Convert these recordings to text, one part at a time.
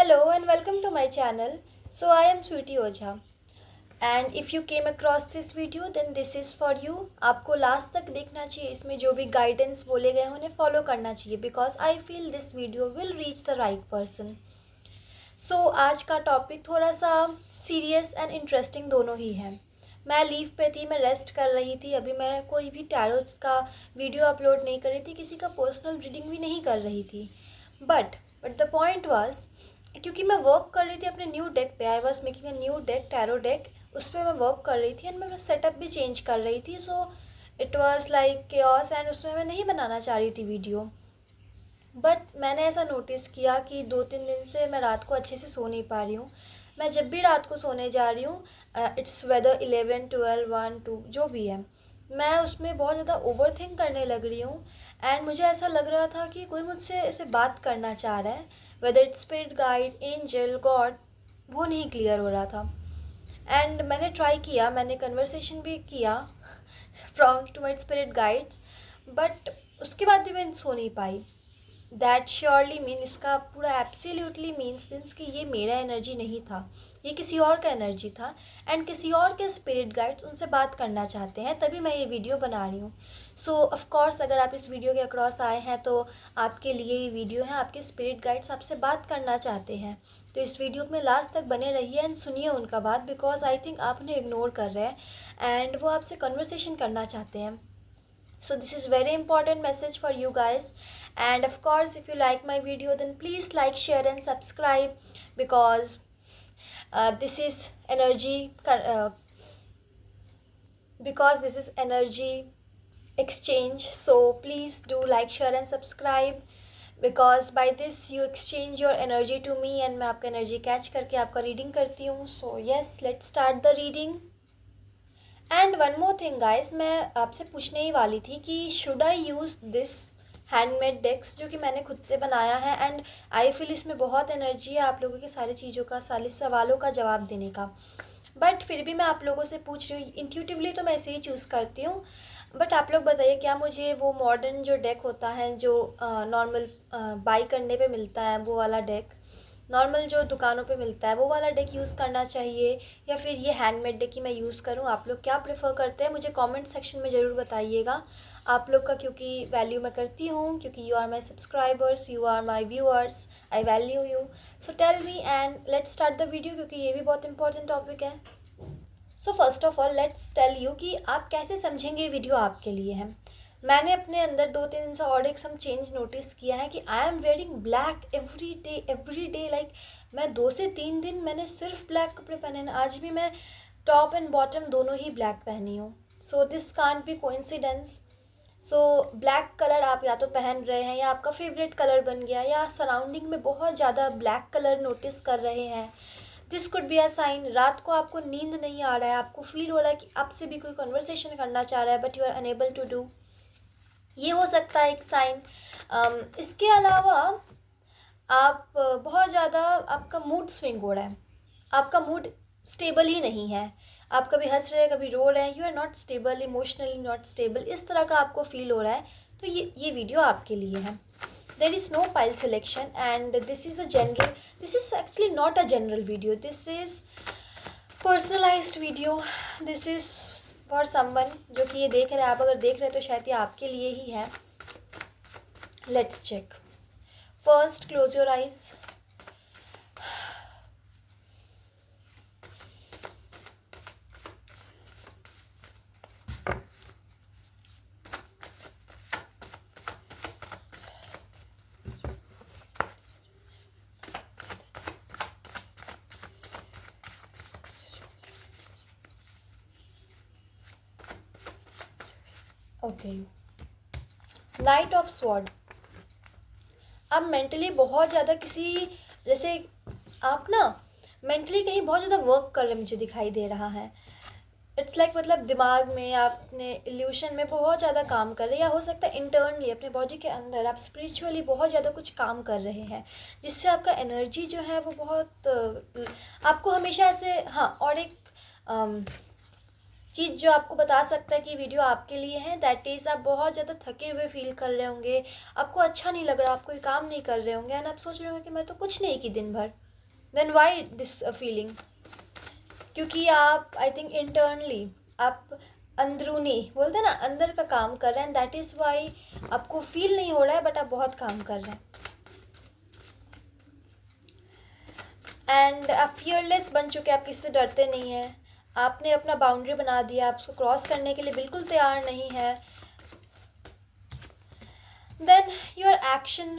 Hello and welcome to my channel. So I am Sweetie Oja and if you came across this video then this is for you. आपको last तक देखना चाहिए, इसमें जो भी guidance बोले गए हैं उन्हें फॉलो करना चाहिए because I feel this video will reach the right person. So आज का टॉपिक थोड़ा सा सीरियस एंड इंटरेस्टिंग दोनों ही है. मैं लीव पे थी, मैं रेस्ट कर रही थी. अभी मैं कोई भी टैरो का वीडियो अपलोड नहीं कर रही थी, किसी का पर्सनल रीडिंग भी नहीं कर रही थी. बट द पॉइंट वाज, क्योंकि मैं वर्क कर रही थी अपने न्यू डेक पे. I was making a new deck, tarot deck. उस पर मैं वर्क कर रही थी एंड मैं अपना सेटअप भी चेंज कर रही थी. So it was like chaos and उसमें मैं नहीं बनाना चाह रही थी वीडियो. बट मैंने ऐसा नोटिस किया कि 2-3 दिन से मैं रात को अच्छे से सो नहीं पा रही हूँ. मैं जब भी रात को सोने जा रही हूँ, इट्स वेदर 11, 12, 1, 2 जो भी है, मैं उसमें बहुत ज़्यादा ओवर थिंक करने लग रही हूँ. एंड मुझे ऐसा लग रहा था कि कोई मुझसे ऐसे बात करना चाह रहा है, whether it's spirit guide, angel, God, वो नहीं क्लियर हो रहा था. एंड मैंने ट्राई किया, मैंने कन्वर्सेशन भी किया from to my spirit guides, but उसके बाद भी मैं सो नहीं पाई. दैट श्योरली मीन, इसका पूरा एब्सोल्युटली मीन्स दिस कि ये मेरा एनर्जी नहीं था, ये किसी और का एनर्जी था. एंड किसी और के स्पिरिट गाइड्स उनसे बात करना चाहते हैं, तभी मैं ये वीडियो बना रही हूँ. सो ऑफ कोर्स अगर आप इस वीडियो के अक्रॉस आए हैं तो आपके लिए ये वीडियो है, आपके स्पिरिट गाइड्स आपसे बात करना चाहते हैं. तो इस वीडियो में लास्ट तक बने रहिए एंड सुनिए उनका बात, बिकॉज आई थिंक आप उन्हें इग्नोर कर रहे हैं एंड वो आपसे कन्वर्सेशन करना चाहते हैं. So this is very important message for you guys, and of course if you like my video then please like, share and subscribe, because this is energy because this is energy exchange. So please do like, share and subscribe, because by this you exchange your energy to me and मैं आपका energy catch करके आपका reading करती हूँ. So yes, let's start the reading. And one more thing guys, मैं आपसे पूछने ही वाली थी कि should I use this handmade decks जो कि मैंने खुद से बनाया है. एंड आई फील इसमें बहुत एनर्जी है आप लोगों की सारी चीज़ों का, सारे सवालों का जवाब देने का. बट फिर भी मैं आप लोगों से पूछ रही हूँ, इंट्यूटिवली तो मैं इसे ही चूज़ करती हूँ. बट आप लोग बताइए, क्या मुझे वो मॉडर्न जो डेक होता है जो नॉर्मल बाई करने पे मिलता है, वो वाला डेक, नॉर्मल जो दुकानों पे मिलता है वो वाला डेक यूज़ करना चाहिए, या फिर ये हैंडमेड डेक ही मैं यूज़ करूँ? आप लोग क्या प्रेफर करते हैं मुझे कमेंट सेक्शन में ज़रूर बताइएगा. आप लोग का क्योंकि वैल्यू मैं करती हूँ, क्योंकि you are my subscribers, you are my viewers, I value you. So tell me and let's start the video, क्योंकि ये भी बहुत इंपॉर्टेंट टॉपिक है. So first of all let's tell you कि आप कैसे समझेंगे ये वीडियो आपके लिए है. मैंने अपने अंदर 2-3 दिन से और एक सम चेंज नोटिस किया है कि I am wearing black every day. Like मैं 2 से 3 दिन मैंने सिर्फ ब्लैक कपड़े पहने हैं. आज भी मैं टॉप एंड बॉटम दोनों ही ब्लैक पहनी हूँ. So this can't be coincidence. So black colour आप या तो पहन रहे हैं या आपका फेवरेट कलर बन गया, या सराउंडिंग में बहुत ज़्यादा ब्लैक कलर नोटिस कर रहे हैं. This could be a sign. रात को आपको नींद नहीं आ रहा है, आपको फील हो रहा है कि आपसे भी कोई कन्वर्सेशन करना चाह रहा है but you are unable to do. ये हो सकता है एक साइन. इसके अलावा आप बहुत ज़्यादा, आपका मूड स्विंग हो रहा है, आपका मूड स्टेबल ही नहीं है. आप कभी हंस रहे हैं, कभी रो रहे हैं, you are not stable, emotionally not stable, इस तरह का आपको फील हो रहा है. तो ये वीडियो आपके लिए है. There is no pile selection and this is actually not a general video. This is personalized video. This is for someone जो कि ये देख रहे हैं. आप अगर देख रहे हैं तो शायद ये आपके लिए ही है. Let's check. First close your eyes. Okay, knight of sword. आप मेंटली बहुत ज़्यादा किसी, जैसे आप ना मेंटली कहीं बहुत ज़्यादा वर्क कर रहे मुझे दिखाई दे रहा है. इट्स लाइक मतलब दिमाग में आपने इल्यूशन में बहुत ज़्यादा काम कर रहे हैं, या हो सकता है इंटरनली अपने बॉडी के अंदर आप स्पिरिचुअली बहुत ज़्यादा कुछ काम कर रहे हैं, जिससे आपका एनर्जी जो है वो बहुत आपको हमेशा ऐसे. हाँ, और एक चीज़ जो आपको बता सकता है कि वीडियो आपके लिए है, दैट इज़ आप बहुत ज़्यादा थके हुए फील कर रहे होंगे, आपको अच्छा नहीं लग रहा, आप कोई काम नहीं कर रहे होंगे एंड आप सोच रहे होंगे कि मैं तो कुछ नहीं की दिन भर. Then why this feeling? क्योंकि आप आई थिंक इंटरनली आप अंदरूनी बोलते हैं ना, अंदर का काम कर रहे हैं, दैट इज़ वाई आपको फील नहीं हो रहा है, बट आप बहुत काम कर रहे हैं। एंड आप फियरलेस बन चुके हैं, आप किसी से डरते नहीं हैं, आपने अपना बाउंड्री बना दिया, आप उसको क्रॉस करने के लिए बिल्कुल तैयार नहीं है। देन योर एक्शन,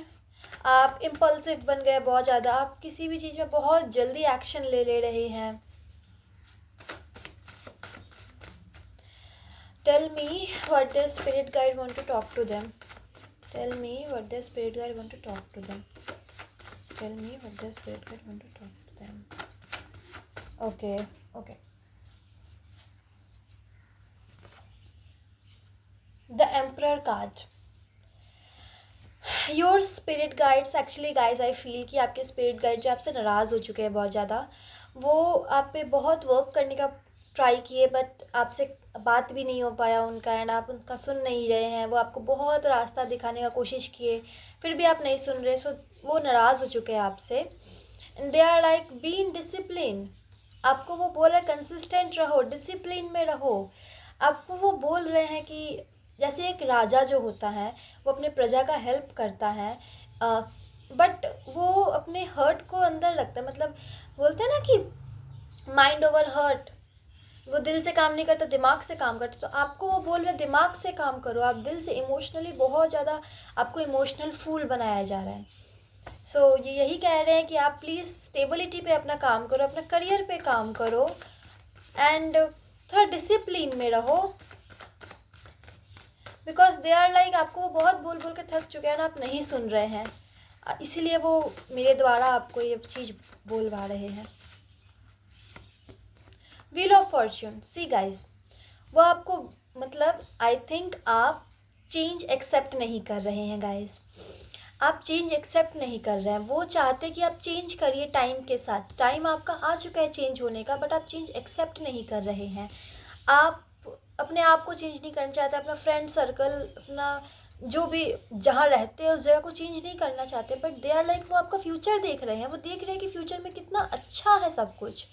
आप इम्पल्सिव बन गए बहुत ज़्यादा, आप किसी भी चीज़ में बहुत जल्दी एक्शन ले रहे हैं। Tell me what the spirit guide want to talk to them. Tell me what the spirit guide want to talk to them. Tell me what the spirit guide want to talk to them. Okay okay, the emperor card. Your spirit guides actually guys I feel कि आपके spirit guide जो आपसे नाराज़ हो चुके हैं बहुत ज़्यादा, वो आप पे बहुत वर्क करने का ट्राई किए, बट आपसे बात भी नहीं हो पाया उनका, एंड आप उनका सुन नहीं रहे हैं। वो आपको बहुत रास्ता दिखाने का कोशिश किए, फिर भी आप नहीं सुन रहे, सो वो नाराज़ हो चुके हैं आपसे। And they are like be in discipline. आपको वो बोल रहे हैं कंसिस्टेंट रहो, डिसिप्लिन में रहो। आपको वो बोल रहे हैं कि जैसे एक राजा जो होता है वो अपने प्रजा का हेल्प करता है, बट वो अपने हर्ट को अंदर रखता है। मतलब बोलते हैं ना कि माइंड ओवर हर्ट, वो दिल से काम नहीं करता, दिमाग से काम करता। तो आपको वो बोल रहे हैं दिमाग से काम करो, आप दिल से इमोशनली बहुत ज़्यादा, आपको इमोशनल फूल बनाया जा रहा है। सो ये यही कह रहे हैं कि आप प्लीज़ स्टेबिलिटी पे अपना काम करो, अपना करियर पे काम करो, एंड थोड़ा डिसिप्लिन में रहो। बिकॉज दे आर लाइक आपको वो बहुत बोल बोल के थक चुके हैं ना, आप नहीं सुन रहे हैं, इसीलिए वो मेरे द्वारा आपको ये चीज़ बोलवा रहे हैं। Wheel of Fortune, see guys, वो आपको मतलब आई थिंक आप चेंज एक्सेप्ट नहीं कर रहे हैं गाइज, आप चेंज एक्सेप्ट नहीं कर रहे हैं। वो चाहते कि आप चेंज करिए टाइम के साथ, टाइम आपका आ चुका है चेंज होने का, बट आप चेंज एक्सेप्ट नहीं कर रहे हैं। आप अपने आप को चेंज नहीं करना चाहते, अपना फ्रेंड सर्कल, अपना जो भी जहाँ रहते हैं उस जगह को चेंज नहीं करना चाहते, बट दे आर लाइक वो आपका फ्यूचर देख रहे हैं, वो देख रहे हैं कि फ्यूचर में कितना अच्छा है सब कुछ,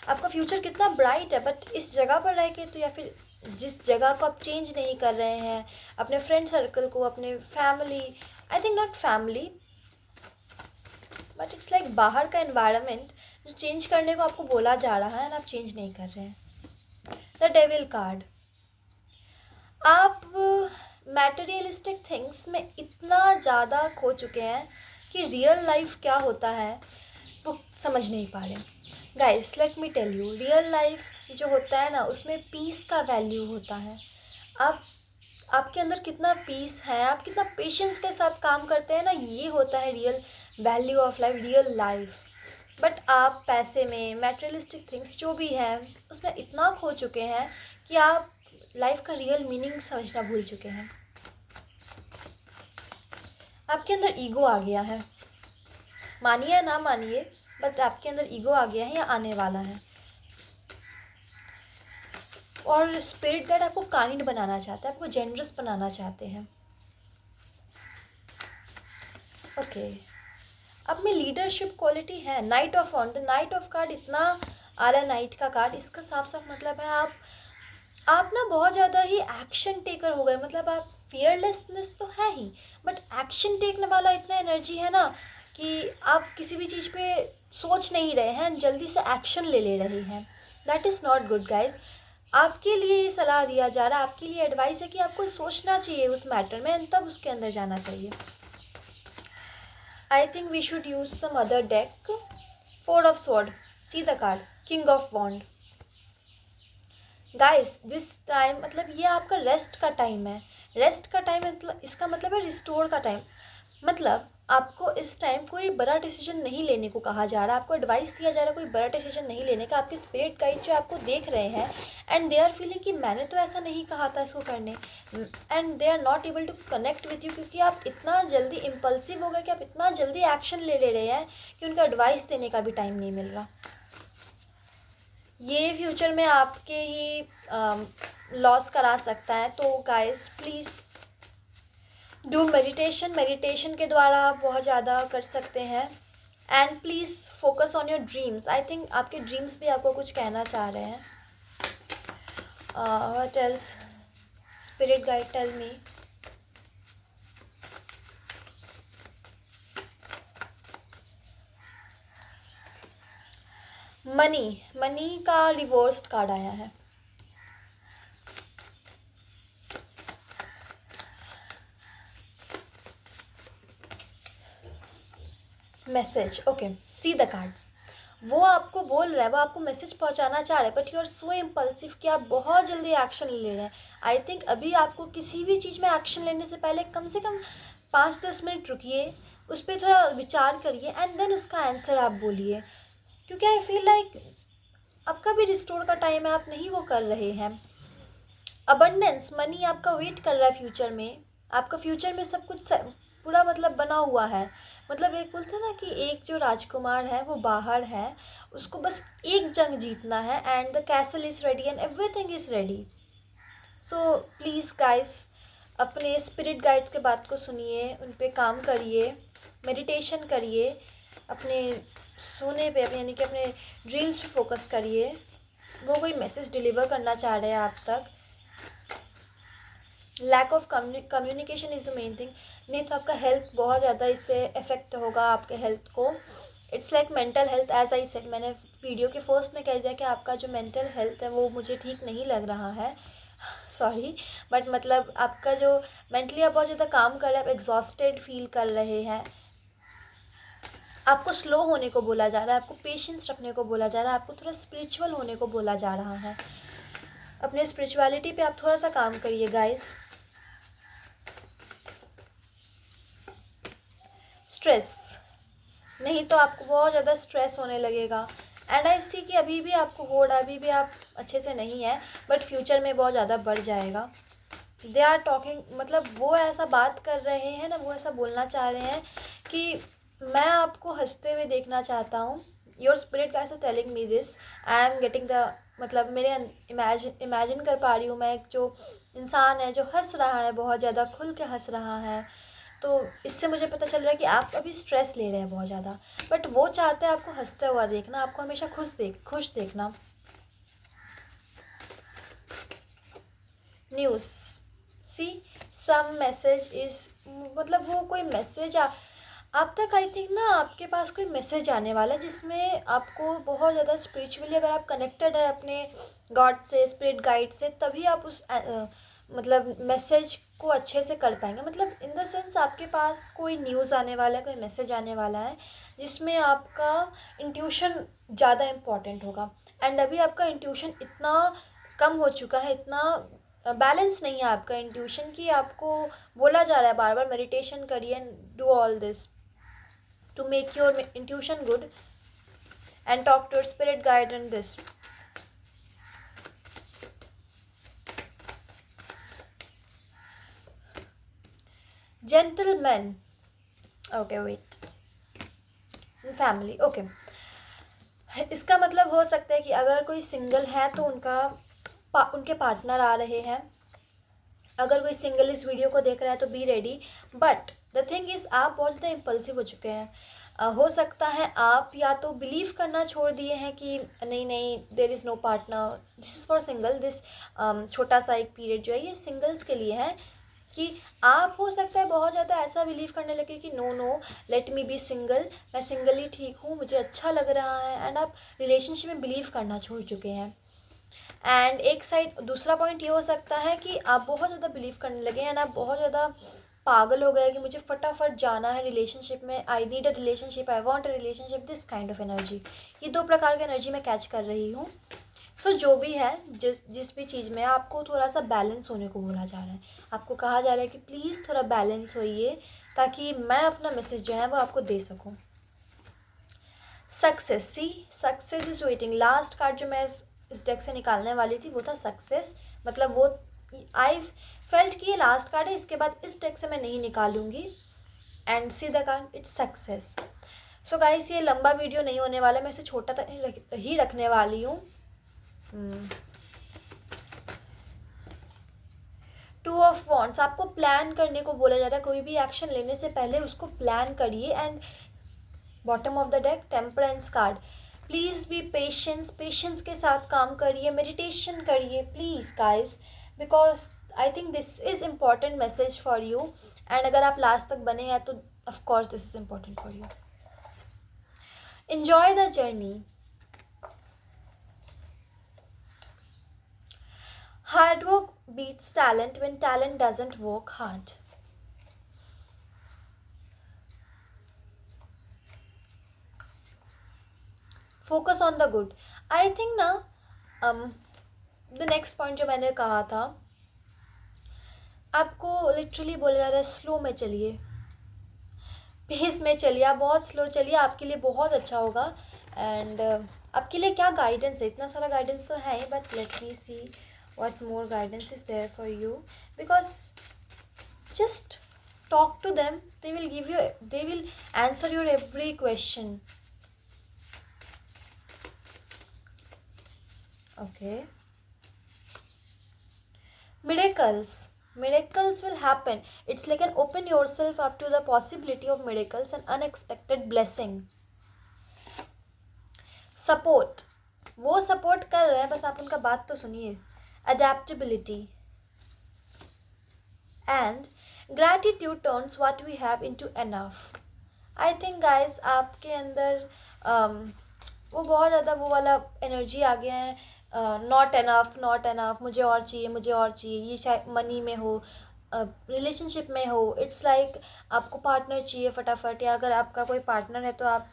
आपका फ्यूचर कितना ब्राइट है। बट इस जगह पर रह के तो, या फिर जिस जगह को आप चेंज नहीं कर रहे हैं, अपने फ्रेंड सर्कल को, अपने family, I think not family but it's like बाहर का एनवायरनमेंट जो चेंज करने को आपको बोला जा रहा है ना, आप चेंज नहीं कर रहे हैं। द डेविल कार्ड, आप मैटेरियलिस्टिक थिंग्स में इतना ज़्यादा खो चुके हैं कि रियल लाइफ क्या होता है वो समझ नहीं पा रहे। Guys let me tell you, real life जो होता है ना, उसमें पीस का वैल्यू होता है। आप आपके अंदर कितना पीस है, आप कितना पेशेंस के साथ काम करते हैं ना, ये होता है real value of life, real life. But आप पैसे में, मैटेरियलिस्टिक थिंग्स जो भी हैं उसमें इतना खो चुके हैं कि आप लाइफ का रियल मीनिंग समझना भूल चुके हैं। आपके अंदर ईगो आ गया है, मानिए या ना मानिए, बट आपके अंदर ईगो आ गया है या आने वाला है। और स्पिरिट गाइड आपको काइंड बनाना चाहता है, आपको जेनरस बनाना चाहते हैं। ओके, अब में लीडरशिप क्वालिटी है। Knight of wand, knight of card इतना आ रहा है, नाइट का कार्ड, इसका साफ साफ मतलब है आप ना बहुत ज़्यादा ही एक्शन टेकर हो गए। मतलब आप फियरलेसनेस तो है ही, बट एक्शन टेकने वाला इतना एनर्जी है ना कि आप किसी भी चीज़ पे सोच नहीं रहे हैं, जल्दी से एक्शन ले रहे हैं। That is not good guys. आपके लिए ये सलाह दिया जा रहा है, आपके लिए एडवाइस है कि आपको सोचना चाहिए उस मैटर में, तब उसके अंदर जाना चाहिए। I think we should use some other deck. Four of Sword. See the card. King of Wand. Guys, this time मतलब ये आपका रेस्ट का टाइम है। रेस्ट का टाइम मतलब इसका मतलब है रिस्टोर का टाइम। मतलब आपको इस टाइम कोई बड़ा डिसीजन नहीं लेने को कहा जा रहा है, आपको एडवाइस दिया जा रहा है कोई बड़ा डिसीजन नहीं लेने का। आपके स्पिरिट गाइड जो आपको देख रहे हैं एंड दे आर फीलिंग कि मैंने तो ऐसा नहीं कहा था इसको करने, and they are not able to connect with you, क्योंकि आप इतना जल्दी इम्पल्सिव हो गए कि आप इतना जल्दी एक्शन ले रहे हैं कि उनका एडवाइस देने का भी टाइम नहीं मिल रहा। ये फ्यूचर में आपके ही लॉस करा सकता है। तो guys please do meditation, meditation के द्वारा आप बहुत ज़्यादा कर सकते हैं। And please focus on your dreams. I think आपके ड्रीम्स भी आपको कुछ कहना चाह रहे हैं। What else spirit guide tell me. Money का रिवर्स्ड कार्ड आया है। Message, okay, see the cards. वो आपको बोल रहा है, वो आपको मैसेज पहुंचाना चाह रहा है, but you are so impulsive कि आप बहुत जल्दी एक्शन ले रहे हैं। आई थिंक अभी आपको किसी भी चीज़ में एक्शन लेने से पहले कम से कम 5-10 मिनट रुकिए, उस पर थोड़ा विचार करिए एंड देन उसका आंसर आप बोलिए, क्योंकि आई फील लाइक आपका भी रिस्टोर का टाइम है, आप नहीं वो कर रहे हैं। अबंडेंस, मनी आपका वेट कर रहा है फ्यूचर में। आपका फ्यूचर में सब कुछ पूरा मतलब बना हुआ है। मतलब एक बोलते हैं ना कि एक जो राजकुमार है वो बाहर है, उसको बस एक जंग जीतना है and the castle is ready and everything is ready. So please guys, अपने स्पिरिट गाइड्स के बात को सुनिए, उन पे काम करिए, मेडिटेशन करिए, अपने सोने पे अपने यानी कि अपने ड्रीम्स पे फोकस करिए। वो कोई मैसेज डिलीवर करना चाह रहे हैं आप तक। Lack of communication is the main thing. नहीं तो आपका हेल्थ बहुत ज़्यादा इससे इफ़ेक्ट होगा, आपके हेल्थ को। It's like mental health, as I said, मैंने वीडियो के फर्स्ट में कह दिया कि आपका जो मेंटल हेल्थ है वो मुझे ठीक नहीं लग रहा है, सॉरी, बट मतलब आपका जो मेंटली आप बहुत ज़्यादा काम कर रहे हैं, आप एग्जॉस्टेड फील कर रहे हैं। आपको स्लो होने को बोला जा रहा है, आपको पेशेंस रखने को बोला जा रहा है, आपको थोड़ा स्पिरिचुअल होने को बोला जा रहा है। अपने स्पिरिचुअलिटी पे आप थोड़ा सा काम करिए गाइस। स्ट्रेस, नहीं तो आपको बहुत ज़्यादा स्ट्रेस होने लगेगा। एंड आई सी कि अभी भी आपको हो रहा है, अभी भी आप अच्छे से नहीं है, बट फ्यूचर में बहुत ज़्यादा बढ़ जाएगा। दे आर टॉकिंग, मतलब वो ऐसा बात कर रहे हैं ना, वो ऐसा बोलना चाह रहे हैं कि मैं आपको हंसते हुए देखना चाहता हूँ। Your spirit guides are telling me this. I am getting the, मतलब मेरे इमेजिन कर पा रही हूँ मैं, एक जो इंसान है जो हंस रहा है, बहुत ज़्यादा खुल के हंस रहा है। तो इससे मुझे पता चल रहा है कि आप अभी स्ट्रेस ले रहे हैं बहुत ज़्यादा, बट वो चाहते हैं आपको हंसते हुआ देखना, आपको हमेशा खुश देखना। News, see some message is, मतलब वो कोई मैसेज आप तक, आई थिंक ना आपके पास कोई मैसेज आने वाला है जिसमें आपको बहुत ज़्यादा स्पिरिचुअली अगर आप कनेक्टेड है अपने गॉड से, स्पिरिट गाइड से, तभी आप उस मतलब मैसेज को अच्छे से कर पाएंगे। मतलब इन द सेंस आपके पास कोई न्यूज़ आने वाला है, कोई मैसेज आने वाला है जिसमें आपका इंट्यूशन ज़्यादा इम्पॉर्टेंट होगा। एंड अभी आपका इंट्यूशन इतना कम हो चुका है, इतना बैलेंस नहीं है आपका इंट्यूशन, कि आपको बोला जा रहा है बार बार मेडिटेशन करिए, do all this to make your intuition good and talk to your spirit guide in this. Gentleman, okay, wait, family, okay, इसका मतलब हो सकता है कि अगर कोई सिंगल है तो उनके पार्टनर आ रहे हैं। अगर कोई सिंगल इस वीडियो को देख रहा है तो be ready, but the thing is आप बहुत ज़्यादा इम्पल्सिव हो चुके हैं। हो सकता है आप या तो बिलीव करना छोड़ दिए हैं कि नहीं नहीं there is no partner, this is for single, this छोटा सा एक पीरियड जो है ये सिंगल्स के लिए है, कि आप हो सकता है बहुत ज़्यादा ऐसा बिलीव करने लगे कि no no let me be single, मैं सिंगल ही ठीक हूँ, मुझे अच्छा लग रहा है, एंड आप रिलेशनशिप में बिलीव करना छोड़ चुके हैं। एंड एक साइड दूसरा पॉइंट ये हो सकता है कि आप बहुत ज़्यादा बिलीव करने लगे हैं एंड आप बहुत ज़्यादा पागल हो गए कि मुझे फटाफट जाना है रिलेशनशिप में, I need a relationship, I want a relationship, this kind of energy. ये 2 प्रकार की एनर्जी मैं कैच कर रही हूँ। सो जो भी है, जिस भी चीज़ में आपको थोड़ा सा बैलेंस होने को बोला जा रहा है, आपको कहा जा रहा है कि प्लीज़ थोड़ा बैलेंस होइए ताकि मैं अपना मैसेज जो है वो आपको दे सकूँ। Success, see success is waiting. Last card जो मैं इस डेक से निकालने वाली थी वो था सक्सेस। मतलब वो आई फेल्ट कि ये लास्ट कार्ड है, इसके बाद इस डेक से मैं नहीं निकालूंगी। And see the card, it's success. So guys ये लंबा वीडियो नहीं होने वाला, मैं इसे छोटा ही रखने वाली हूँ। 2 ऑफ वॉन्ड्स, आपको प्लान करने को बोला जा रहा है, कोई भी एक्शन लेने से पहले उसको प्लान करिए and bottom of the deck temperance card. Please be patience के साथ काम करिए, मेडिटेशन करिए please guys, because I think this is important message for you. And अगर आप लास्ट तक बने हैं तो of course this is important for you. enjoy the journey। Hard work beats talent when talent doesn't work hard। Focus on the good। I think ना the next point जो मैंने कहा था, आपको लिटरली बोला जा रहा है स्लो में चलिए, पेस में चलिए, आप बहुत स्लो चलिए, आपके लिए बहुत अच्छा होगा। एंड आपके लिए क्या गाइडेंस है, इतना सारा गाइडेंस तो है ही, but let me see what more guidance is there for you, because just talk to them, they will answer your every question। Okay, miracles will happen। it's like an open yourself up to the possibility of miracles and unexpected blessing। Support, वो support कर रहे हैं, बस आप उनका बात तो सुनिए। adaptability and gratitude turns what we have into enough। I think guys आपके अंदर वो बहुत ज़्यादा वो वाला एनर्जी आ गया है, नॉट एनफ, मुझे और चाहिए। ये चाहे मनी में हो, रिलेशनशिप में हो, इट्स लाइक आपको पार्टनर चाहिए फटाफट, या अगर आपका कोई पार्टनर है तो आप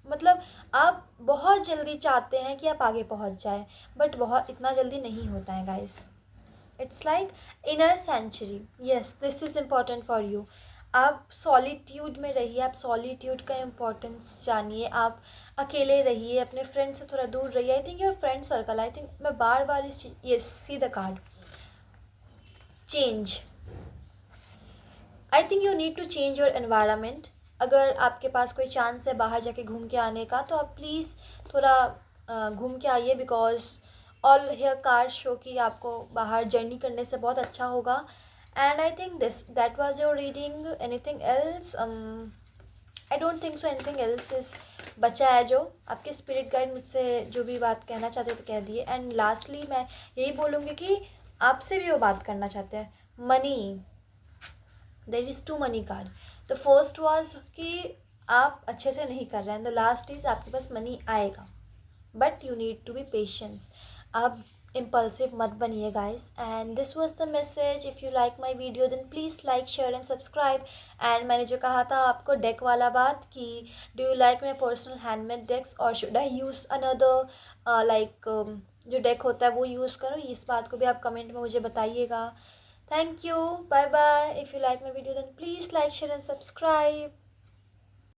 मतलब आप बहुत जल्दी चाहते हैं कि आप आगे पहुंच जाएं, बट बहुत इतना जल्दी नहीं होता है guys. It's like inner century. Yes, this is important for you. आप सॉलिट्यूड में रहिए, आप सॉलिट्यूड का इम्पोर्टेंस जानिए, आप अकेले रहिए, अपने फ्रेंड से थोड़ा दूर रहिए। I think your friend circle, I think मैं बार बार इस yes see the card change. I think you need to change your environment. अगर आपके पास कोई चांस है बाहर जाके घूम के आने का, तो आप प्लीज़ थोड़ा घूम के आइए, because all here card show कि आपको बाहर जर्नी करने से बहुत अच्छा होगा। And I think that was your reading. Anything else? I don't think so anything else is बचा है। जो आपके स्पिरिट गाइड मुझसे जो भी बात कहना चाहते तो कह दिए। एंड लास्टली मैं यही बोलूँगी कि आपसे भी वो बात करना चाहते हैं, money. There is two money card. The first was कि आप अच्छे से नहीं कर रहे हैं, द लास्ट इज़ आपके पास मनी आएगा, but you need to be patience. आप इम्पल्सिव मत बनिए guys. And this was the message. If you like my video then please like share and subscribe. And मैंने जो कहा था आपको डेक वाला बात कि do you like my personal handmade decks और should I use another like जो डेक होता है वो यूज़ करो, इस बात को भी आप कमेंट में मुझे बताइएगा। Thank you. Bye bye. If you like my video then please like, share and subscribe.